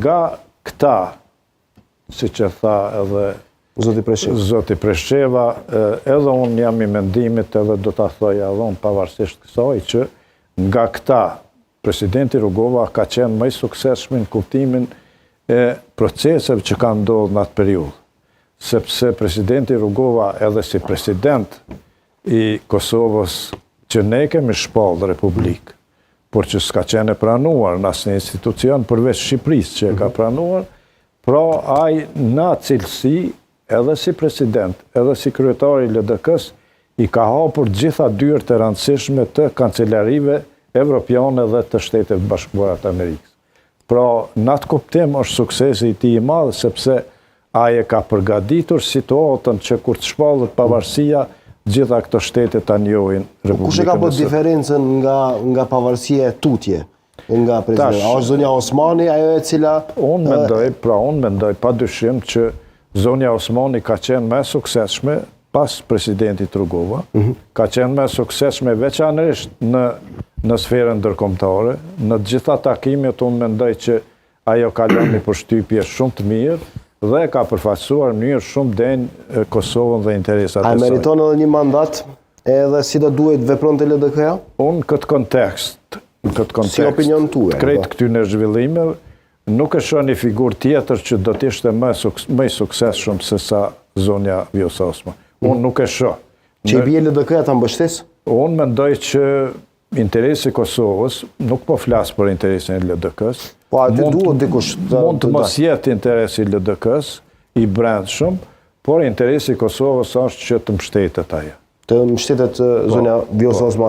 Nga këta, si që tha edhe Zoti Presheva, edhe unë jam i mendimit edhe do të thoja edhe unë pavarësisht kësaj, që nga këta, presidenti Rugova ka qenë më i suksesshëm në kuptimin e proceseve që kanë ndodhur në atë periudhë. Sepse presidenti Rugova edhe si president i Kosovës, që ne kemi shpallë Republikë, por që s'ka qenë pranuar në asnjë institucion përveç Shqipërisë që e ka pranuar, pra ai në cilësi edhe si president, edhe si kryetari i LDK-s, i ka hapur gjitha dyert e rëndësishme të kancelarive evropiane dhe të Shtetit Bashkuara të Amerikës. Pra, në atë kuptim është suksesi i tij i madh, sepse ai e ka përgatitur situatën që kur të shpallet pavarësia, gjitha këto shtete ta njohin Republikën. Kush e ka bërë diferencën nga pavarësia e tutje? Nga presidenti? A është zonja Osmani ajo e cila... Unë mendoj padyshim që zonja Osmani ka qenë më e suksesshme pas presidentit Rugova, ka qenë më e suksesshme veçanërisht në sferën ndërkombëtare. Në të gjitha takimet unë mendoj që ajo ka lënë një përshtypje shumë të mirë dhe ka përfaqësuar në mënyrë shumë denjë Kosovën dhe interesat e saj. A meriton edhe një mandat edhe si do duhet vepronte LDK-ja? Unë këtë kontekst, si opinion tuaj, krejt këtyre zhvillimeve, nuk e shoh një figurë tjetër që do të ishte më i suksesshëm se sa zonja Vjosa Osmani. Unë nuk e shoh. Që i bie LDK-ja ta mbështes? Unë mendoj që interesi i Kosovës, nuk po flas për interesin e LDK-s, mund të mos jetë interesi i LDK-s i brendshëm, por interesi i Kosovës është që të mbështetet ajo. Të mbështetet zonja Vjosa Osmani.